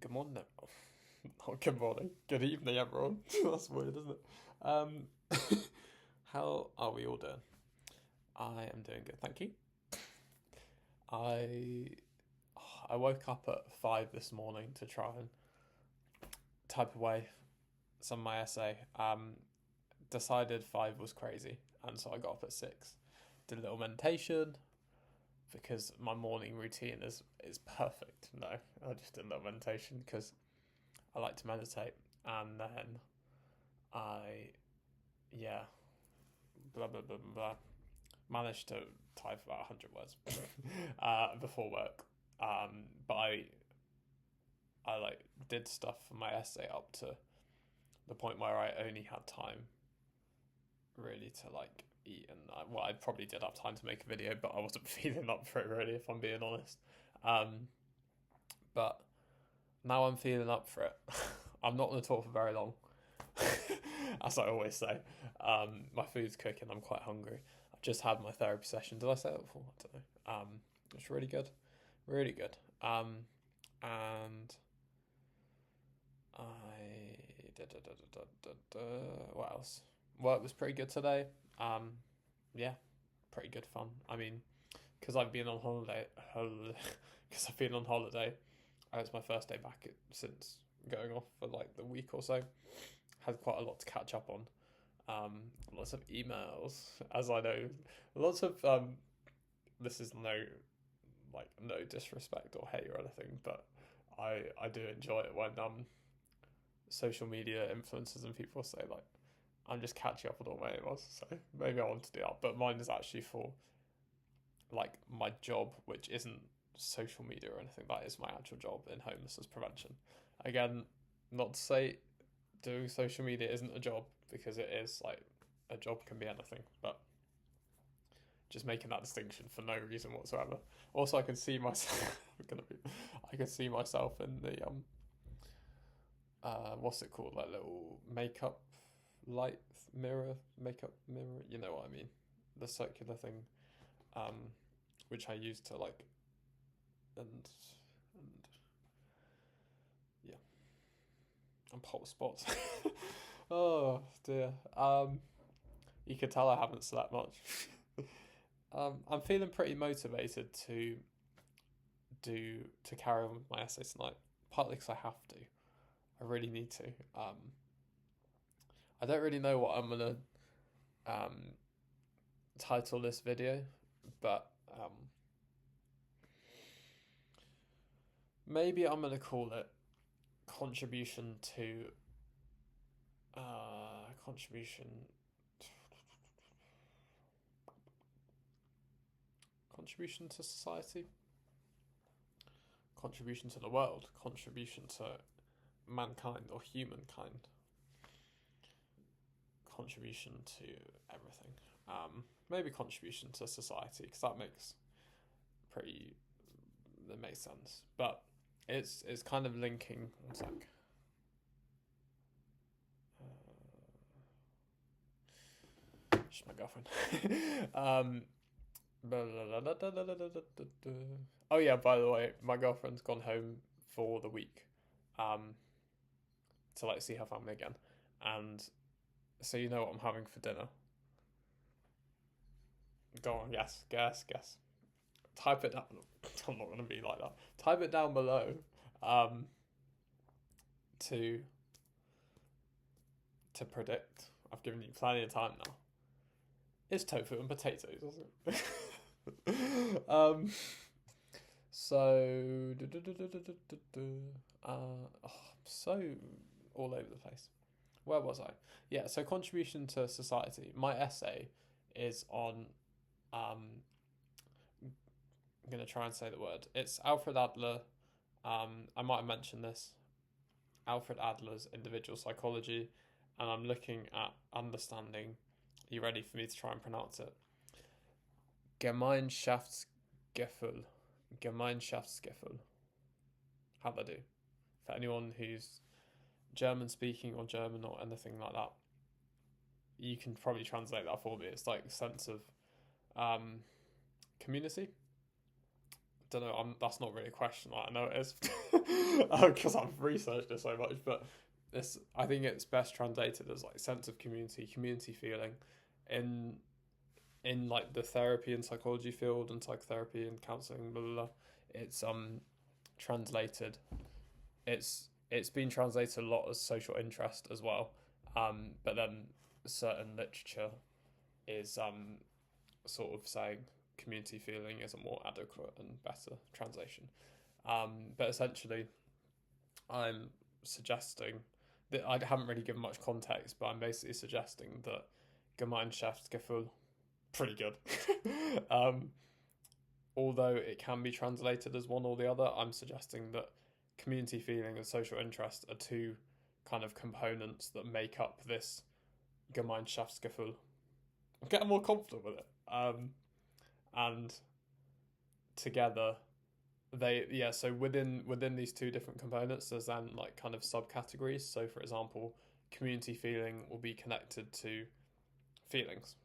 Good morning, everyone. Not good morning. Good evening, everyone. That's weird, isn't it? Um, how are we all doing? I am doing good, thank you. I I woke up at 5 this morning to try and type away some of my essay. Decided 5 was crazy, and so I got up at 6. Did a little meditation because my morning routine is perfect. No, I just did a little meditation because I like to meditate, and then I yeah, blah blah blah blah blah. Managed to type about 100 words before work. But I like did stuff for my essay up to the point where I only had time really to like eat, and I probably did have time to make a video, but I wasn't feeling up for it really, if I'm being honest. Um, but now I'm feeling up for it. I'm not going to talk for very long, as I always say. My food's cooking. I'm quite hungry. I've just had my therapy session. Did I say that before? I don't know. It's really good, really good. And what else? Work was pretty good today. Yeah, pretty good fun. I mean, because I've been on holiday, because I've been on holiday. It's my first day back since going off for like the week or so. Had quite a lot to catch up on. Lots of emails, as I know. Lots of This is no disrespect or hate or anything, but I do enjoy it when social media influencers and people say like I'm just catching up on all my emails. So maybe I want to do that, but mine is actually for like my job, which isn't social media or anything. That is my actual job in homelessness prevention. Again, not to say doing social media isn't a job, because it is. Like, a job can be anything, but just making that distinction for no reason whatsoever. Also, I can see myself. I can see myself in the what's it called? Like little makeup light mirror, makeup mirror. You know what I mean? The circular thing, um, which I use to like and yeah, and pop spots. Oh dear. You can tell I haven't slept much. I'm feeling pretty motivated to carry on with my essay tonight. Partly because I have to. I really need to. I don't really know what I'm gonna um, title this video, but maybe I'm gonna call it contribution to contribution contribution to society, contribution to the world, contribution to mankind or humankind, contribution to everything. Maybe contribution to society, because pretty that makes sense. But it's kind of linking. One sec. She's my girlfriend. um, oh yeah, by the way, my girlfriend's gone home for the week, um, to like see her family again, and so you know what I'm having for dinner. Go on, guess. Type it down. I'm not gonna be like that. Type it down below. Um, to to predict. I've given you plenty of time now. It's tofu and potatoes, isn't it? So, I'm so all over the place. Where was I? Yeah, so contribution to society. My essay is on. I'm gonna try and say the word. It's Alfred Adler. I might have mentioned this. Alfred Adler's individual psychology, and I'm looking at understanding. Are you ready for me to try and pronounce it? Gemeinschaftsgefühl. Gemeinschaftsgefühl. How'd I do? For anyone who's German speaking or German or anything like that, you can probably translate that for me. It's like sense of community. don't know. That's not really a question. Like, I know it is because I've researched it so much. But I think it's best translated as like sense of community, community feeling, in like the therapy and psychology field and psychotherapy and counselling. Blah, blah, blah. It's translated. It's been translated a lot as social interest as well. But then certain literature is sort of saying community feeling is a more adequate and better translation. But essentially, I'm suggesting that I haven't really given much context, but I'm basically suggesting that Gemeinschaftsgefühl, pretty good. Although it can be translated as one or the other, I'm suggesting that community feeling and social interest are two kind of components that make up this Gemeinschaftsgefühl. I'm getting more confident with it. And together so within these two different components, there's then like kind of subcategories. So for example, community feeling will be connected to feelings.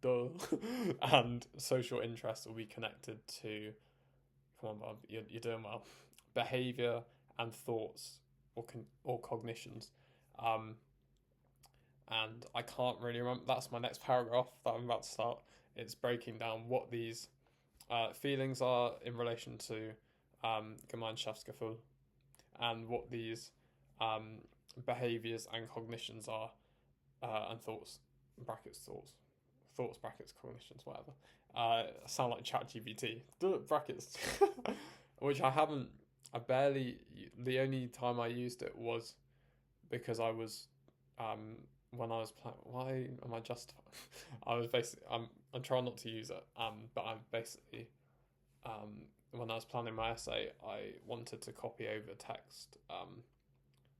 Duh. And social interest will be connected to, come on Bob, you're doing well, behavior and thoughts or cognitions. And I can't really remember, that's my next paragraph that I'm about to start. It's breaking down what these feelings are in relation to Gemeinschaftsgefühl, and what these behaviours and cognitions are, and thoughts, brackets, cognitions, whatever. Sound like ChatGPT, brackets, which the only time I used it was because I was, when I was playing, why am I justifying? I was basically, I'm trying not to use it, but I'm basically, when I was planning my essay, I wanted to copy over text,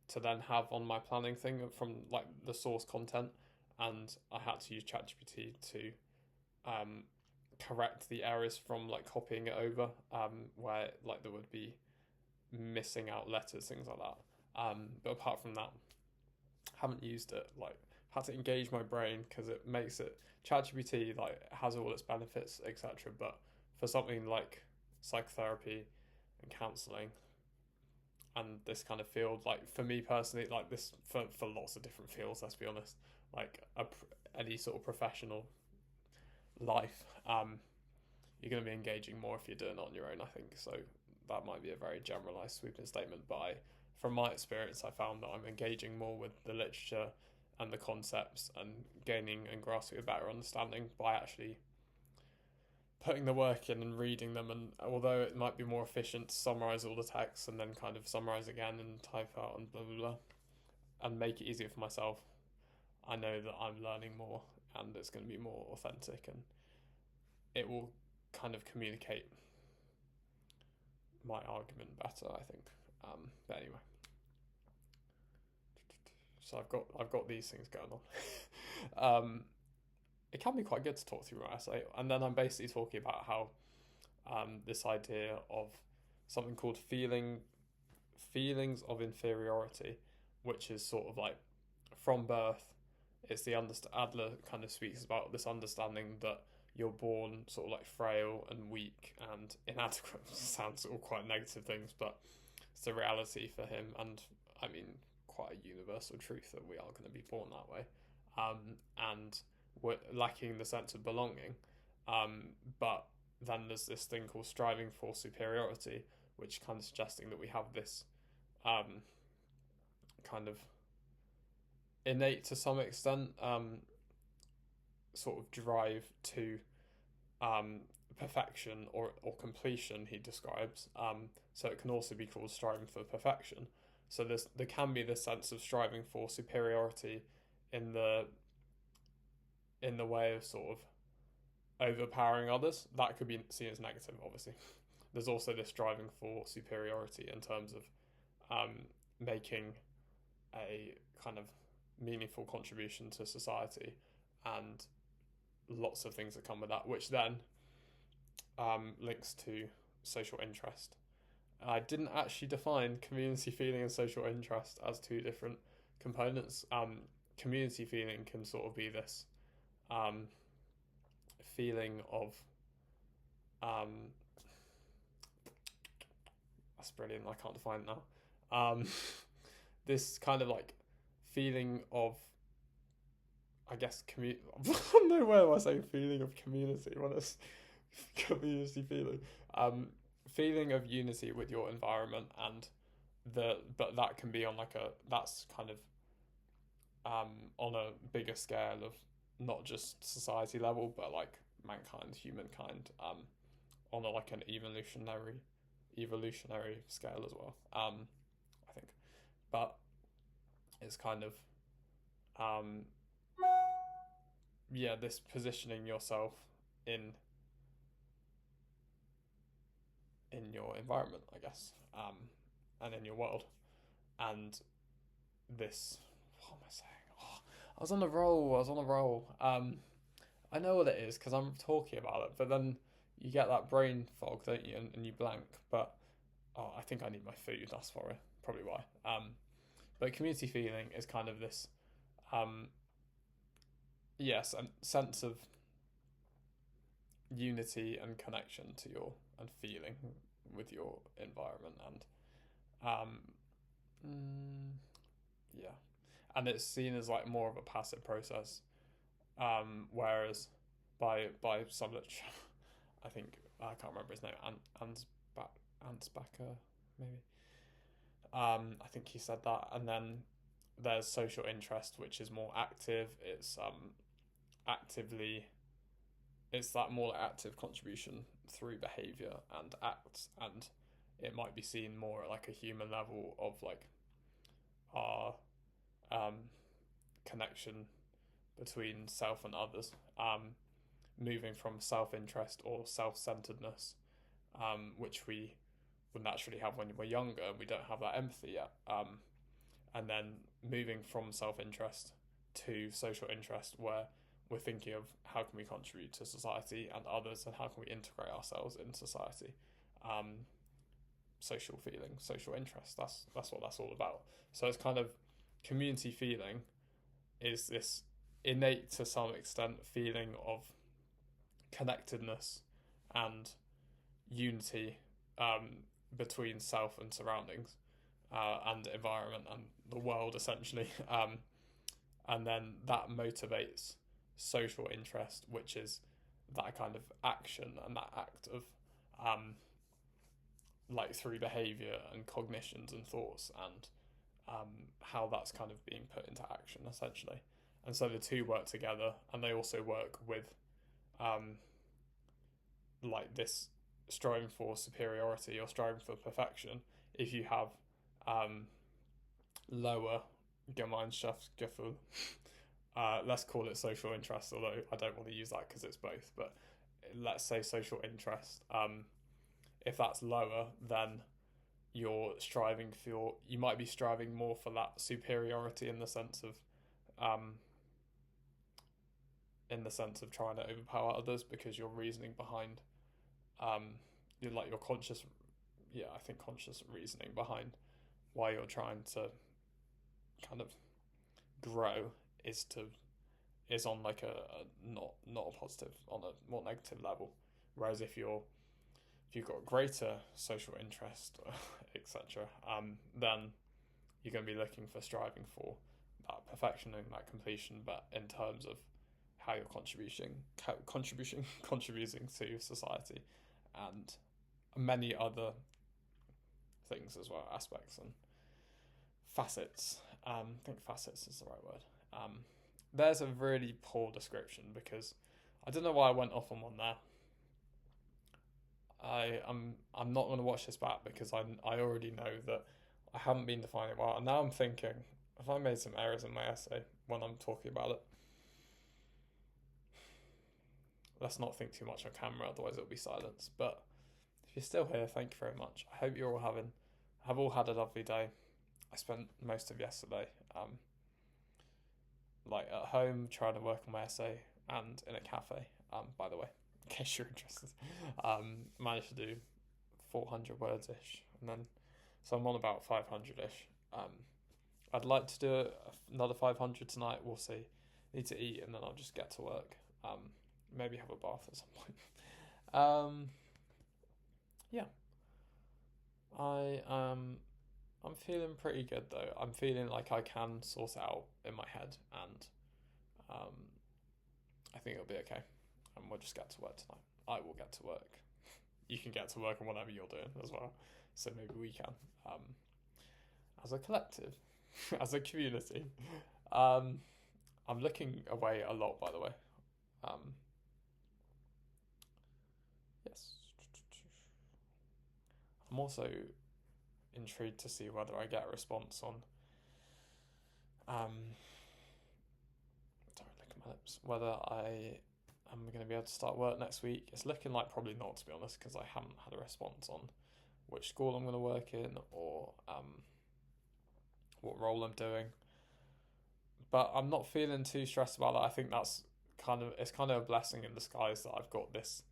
to then have on my planning thing from like the source content, and I had to use ChatGPT to, correct the errors from like copying it over, where like there would be missing out letters, things like that. But apart from that, haven't used it, like had to engage my brain, because it makes it, ChatGPT like has all its benefits, etc. But for something like psychotherapy and counselling and this kind of field, like for me personally, like this for lots of different fields, let's be honest, like any sort of professional life, you're going to be engaging more if you're doing it on your own, I think. So that might be a very generalised sweeping statement, but from my experience, I found that I'm engaging more with the literature and the concepts and gaining and grasping a better understanding by actually putting the work in and reading them. And although it might be more efficient to summarise all the text and then kind of summarise again and type out and blah, blah, blah, and make it easier for myself, I know that I'm learning more and it's going to be more authentic, and it will kind of communicate my argument better, I think. But anyway, so I've got these things going on. It can be quite good to talk through my essay, and then I'm basically talking about how this idea of something called feelings of inferiority, which is sort of like from birth. It's the Adler kind of speaks about this understanding that you're born sort of like frail and weak and inadequate. Sounds all quite negative things, but it's the reality for him, and I mean quite a universal truth that we are going to be born that way, and we're lacking the sense of belonging, but then there's this thing called striving for superiority, which kind of suggesting that we have this kind of innate to some extent sort of drive to perfection or completion, he describes. So it can also be called striving for perfection. So there can be this sense of striving for superiority in the way of sort of overpowering others. That could be seen as negative, obviously. There's also this striving for superiority in terms of making a kind of meaningful contribution to society, and lots of things that come with that, which then links to social interest. I didn't actually define community feeling and social interest as two different components. Community feeling can sort of be this feeling of That's brilliant. I can't define it now. This kind of like feeling of, I guess, nowhere do I say feeling of community when it's community feeling. Feeling of unity with your environment, and but that can be on like that's kind of on a bigger scale of not just society level, but like mankind, humankind, on like an evolutionary scale as well. I think, but it's kind of this positioning yourself in your environment, I guess, and in your world, and this. What am I saying? Oh, I was on a roll. I know what it is because I'm talking about it, but then you get that brain fog, don't you, and you blank. But I think I need my food. That's probably why. But community feeling is kind of this, yes, a sense of unity and connection to and feeling with your environment, and yeah, and it's seen as like more of a passive process, whereas by some literature, I think I can't remember his name, Ansbacher maybe. I think he said that, and then there's social interest, which is more active. It's it's that more active contribution through behavior and acts, and it might be seen more at like a human level of like our connection between self and others, moving from self-interest or self-centeredness, which we would naturally have when we're younger. We don't have that empathy yet, and then moving from self-interest to social interest, where we're thinking of how can we contribute to society and others, and how can we integrate ourselves in society. Social feeling, social interest. That's what that's all about. So it's kind of community feeling is this innate to some extent feeling of connectedness and unity, between self and surroundings, and environment and the world essentially, and then that motivates social interest, which is that kind of action and that act of like through behavior and cognitions and thoughts, and how that's kind of being put into action essentially. And so the two work together, and they also work with like this striving for superiority or striving for perfection. If you have lower Gemeinschaftsgefühl, let's call it social interest, although I don't want to use that because it's both, but let's say social interest, if that's lower, then you might be striving more for that superiority in the sense of trying to overpower others, because you're reasoning behind your conscious reasoning behind why you're trying to kind of grow is on like a not a positive, on a more negative level. Whereas if you've got greater social interest, etc., then you're going to be looking for striving for that perfection and that completion, but in terms of how you're contributing to society and many other things as well, aspects and facets. I think facets is the right word. There's a really poor description, because I don't know why I went off on one there. I'm not going to watch this back because I already know that I haven't been defining it well, and now I'm thinking, have I made some errors in my essay when I'm talking about it? Let's not think too much on camera, otherwise it'll be silence. But if you're still here, thank you very much. I hope you all have all had a lovely day. I spent most of yesterday like at home trying to work on my essay, and in a cafe, by the way, in case you're interested. Managed to do 400 words ish, and then so I'm on about 500 ish. I'd like to do another 500 tonight. We'll see. Need to eat, and then I'll just get to work. Maybe have a bath at some point. Yeah. I'm feeling pretty good though. I'm feeling like I can sort it out in my head, and um, I think it'll be okay. And we'll just get to work tonight. I will get to work. You can get to work on whatever you're doing as well. So maybe we can, um, as a collective, as a community. Um, I'm looking away a lot, by the way. Yes. I'm also intrigued to see whether I get a response on. Don't lick my lips. Whether I am going to be able to start work next week. It's looking like probably not, to be honest, because I haven't had a response on which school I'm going to work in or what role I'm doing. But I'm not feeling too stressed about that. I think it's kind of a blessing in disguise that I've got this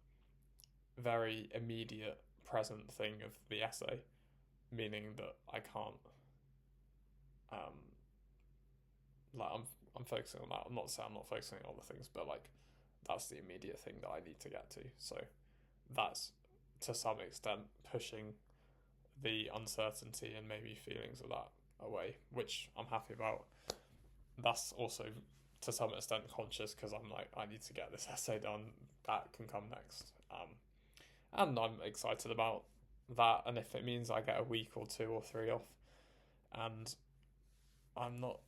very immediate present thing of the essay, meaning that I can't um like I'm focusing on that. I'm not saying I'm not focusing on other things, but like that's the immediate thing that I need to get to. So that's to some extent pushing the uncertainty and maybe feelings of that away, which I'm happy about. That's also to some extent conscious because I'm like, I need to get this essay done. That can come next. And I'm excited about that. And if it means I get a week or 2 or 3 off, and I'm not,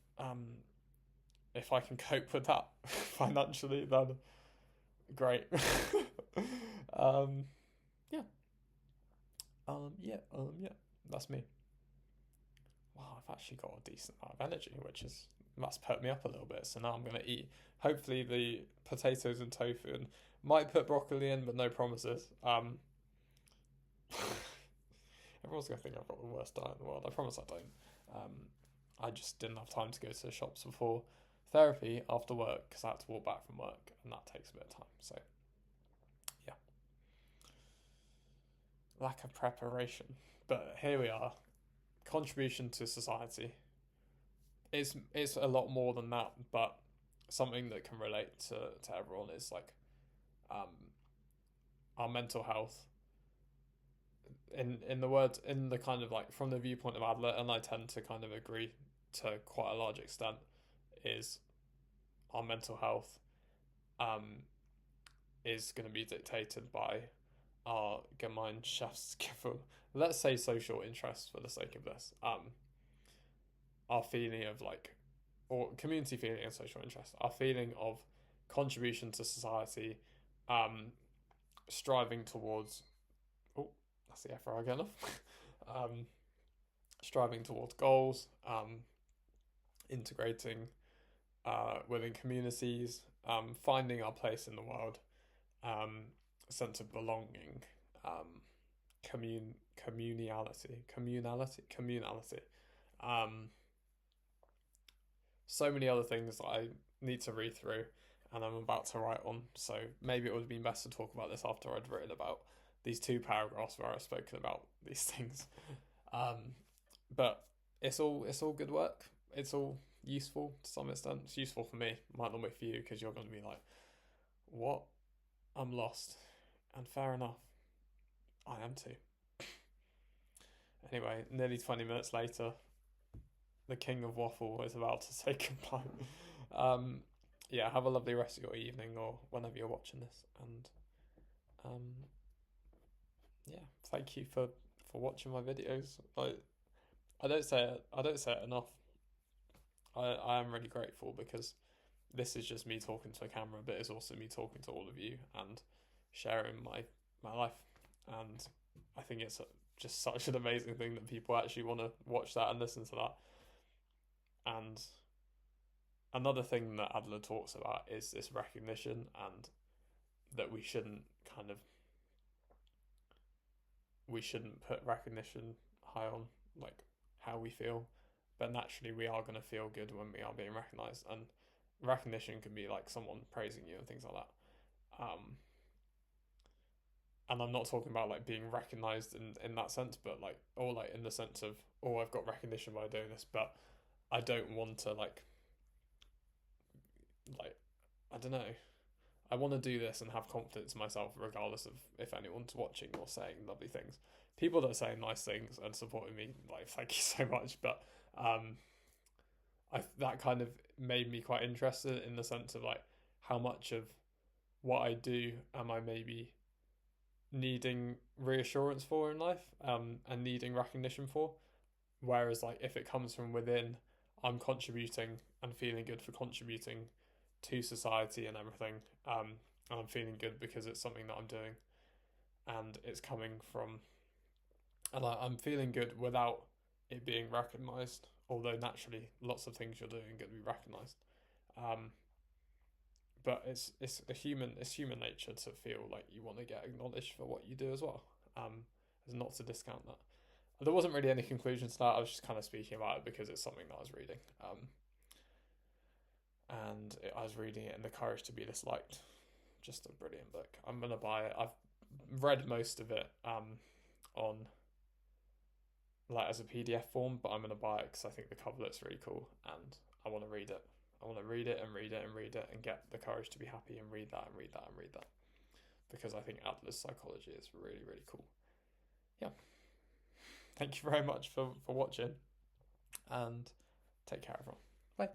if I can cope with that financially, then great. Yeah. Yeah. That's me. Wow, I've actually got a decent amount of energy, that's put me up a little bit. So now I'm gonna eat hopefully the potatoes and tofu, and might put broccoli in, but no promises. Everyone's gonna think I've got the worst diet in the world. I promise I don't. I just didn't have time to go to the shops before therapy after work because I had to walk back from work, and that takes a bit of time. So yeah, lack of preparation. But here we are. Contribution to society. It's a lot more than that, but something that can relate to everyone is like um, our mental health. In the kind of like from the viewpoint of Adler, and I tend to kind of agree to quite a large extent, is our mental health um, is going to be dictated by our Gemeinschaftsgefühl. Let's say social interest for the sake of this. Our feeling of like, or community feeling and social interest, our feeling of contribution to society, striving towards, oh, that's the F again off, striving towards goals, integrating within communities, finding our place in the world, sense of belonging, communality. Um, so many other things that I need to read through and I'm about to write on. So maybe it would have been best to talk about this after I'd written about these 2 paragraphs where I've spoken about these things. But it's all good work. It's all useful to some extent. It's useful for me. Might not be for you because you're going to be like, what? I'm lost. And fair enough. I am too. Anyway, nearly 20 minutes later, the king of waffle is about to say goodbye. Yeah, have a lovely rest of your evening or whenever you're watching this. And yeah, thank you for watching my videos. I don't say it enough. I am really grateful because this is just me talking to a camera, but it's also me talking to all of you and sharing my life. And I think it's just such an amazing thing that people actually want to watch that and listen to that. And another thing that Adler talks about is this recognition, and that we shouldn't put recognition high on like how we feel, but naturally we are going to feel good when we are being recognized, and recognition can be like someone praising you and things like that. And I'm not talking about like being recognized in that sense, but like, or like in the sense of, oh, I've got recognition by doing this, but I don't want to like I don't know. I want to do this and have confidence in myself, regardless of if anyone's watching or saying lovely things. People that say nice things and supporting me, like, thank you so much. But that kind of made me quite interested in the sense of like how much of what I do am I maybe needing reassurance for in life, and needing recognition for. Whereas like if it comes from within, I'm contributing and feeling good for contributing to society and everything. And I'm feeling good because it's something that I'm doing, and it's coming from, and I'm feeling good without it being recognised. Although naturally, lots of things you're doing are going to be recognised. Um, but it's human nature to feel like you want to get acknowledged for what you do as well. Is not to discount that. There wasn't really any conclusion to that. I was just kind of speaking about it because it's something that I was reading. I was reading it in The Courage to Be Disliked. Just a brilliant book. I'm gonna buy it. I've read most of it on like as a PDF form, but I'm gonna buy it because I think the cover looks really cool and I want to read it. I want to read it and read it and read it and get the courage to be happy and read that and read that and read that, because I think Adler's psychology is really, really cool. Yeah. Thank you very much for watching, and take care, everyone. Bye.